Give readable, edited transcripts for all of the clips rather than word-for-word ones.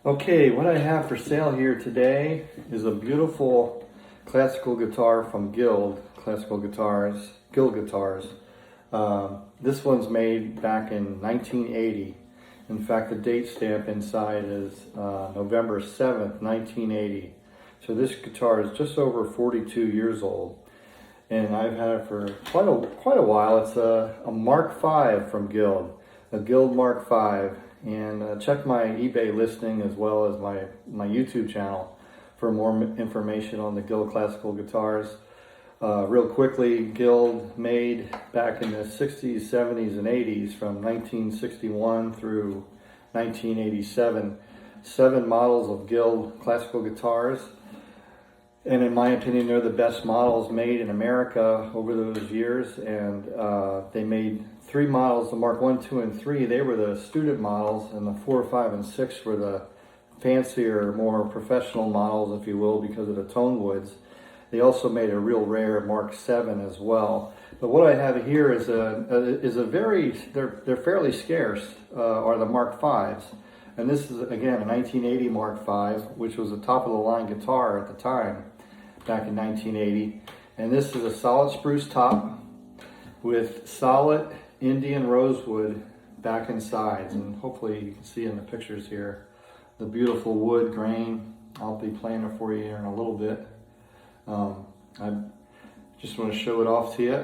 Okay, what I have for sale here today is a beautiful classical guitar from Guild Classical Guitars, Guild Guitars. This one's made back in 1980. In fact, the date stamp inside is November 7th, 1980. So this guitar is just over 42 years old, and I've had it for quite a while. It's a Mark V from Guild, a Guild Mark V. And check my eBay listing as well as my YouTube channel for more information on the Guild classical guitars. Real quickly, Guild made back in the 60s, 70s, and 80s from 1961 through 1987, 7 models of Guild classical guitars. And in my opinion, they're the best models made in America over those years. And they made 3 models, the Mark I, II, and III. They were the student models, and the 4, 5, and 6 were the fancier, more professional models, if you will, because of the tone woods. They also made a real rare Mark VII as well. But what I have here is they're fairly scarce, are the Mark Vs. And this is, again, a 1980 Mark V, which was a top-of-the-line guitar at the time, back in 1980. And this is a solid spruce top with solid Indian rosewood back and sides. And hopefully you can see in the pictures here the beautiful wood grain. I'll be playing it for you here in a little bit. I just want to show it off to you.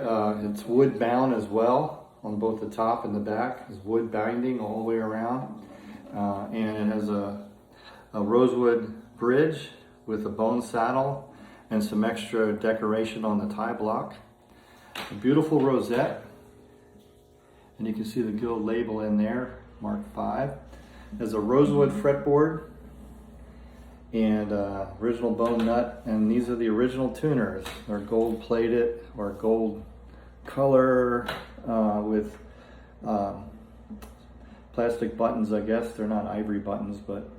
It's wood bound as well on both the top and the back. It's wood binding all the way around. And it has a rosewood bridge with a bone saddle and some extra decoration on the tie block. A beautiful rosette, and you can see the Guild label in there, Mark V. There's a rosewood fretboard and original bone nut, and these are the original tuners. They're gold plated or gold color with plastic buttons, I guess. They're not ivory buttons, but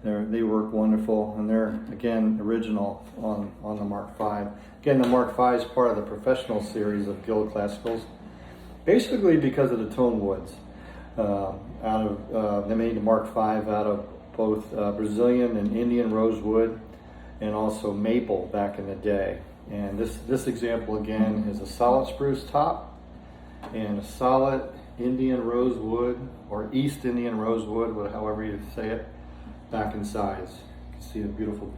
they work wonderful, and they're, again, original on the Mark V. Again, the Mark V is part of the professional series of Guild Classicals, basically because of the tone woods. They made the Mark V out of both Brazilian and Indian rosewood, and also maple back in the day. And this example, again, is a solid spruce top and a solid Indian rosewood, or East Indian rosewood, however you say it, back in sides. You can see the beautiful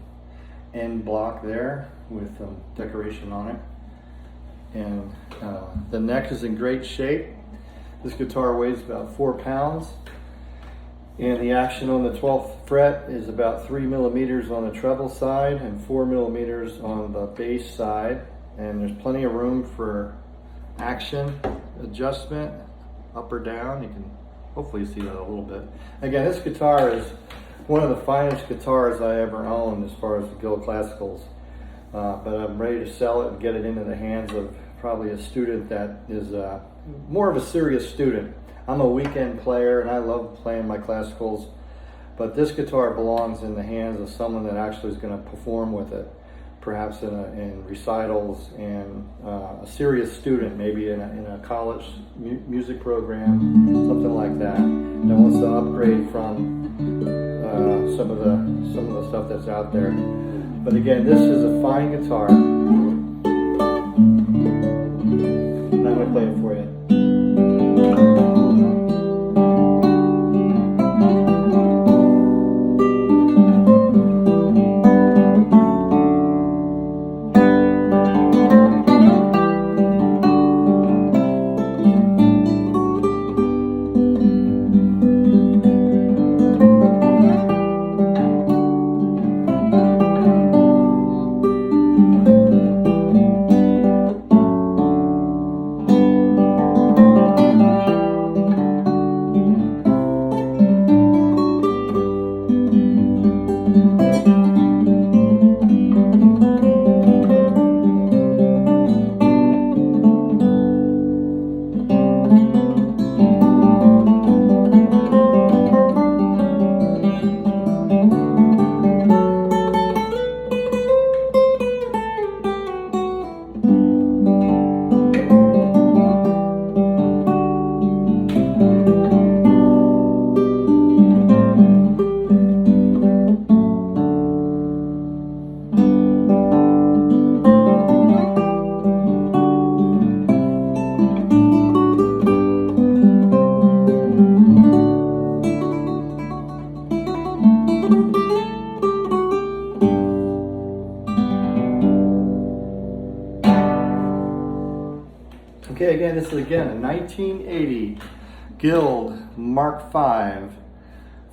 end block there with decoration on it. And the neck is in great shape. This guitar weighs about 4 pounds. And the action on the 12th fret is about 3 millimeters on the treble side and 4 millimeters on the bass side. And there's plenty of room for action, adjustment, up or down. You can hopefully see that a little bit. Again, this guitar is one of the finest guitars I ever owned as far as the Guild Classicals. But I'm ready to sell it and get it into the hands of probably a student that is more of a serious student. I'm a weekend player and I love playing my classicals, but this guitar belongs in the hands of someone that actually is going to perform with it, perhaps in recitals, and a serious student, maybe in a college music program, something like that wants to upgrade from some of the stuff that's out there. But again, this is a fine guitar, and I'm going to play it for you. Okay, again, this is again a 1980 Guild Mark V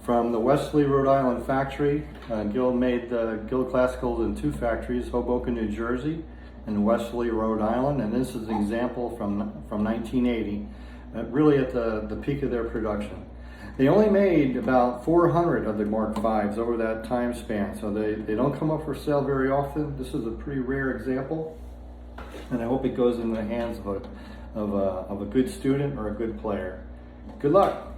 from the Wesley, Rhode Island factory. Guild made the Guild Classicals in two factories, Hoboken, New Jersey, and Wesley, Rhode Island. And this is an example from 1980, really at the peak of their production. They only made about 400 of the Mark V's over that time span, so they don't come up for sale very often. This is a pretty rare example, and I hope it goes in the hands of a good student or a good player. Good luck.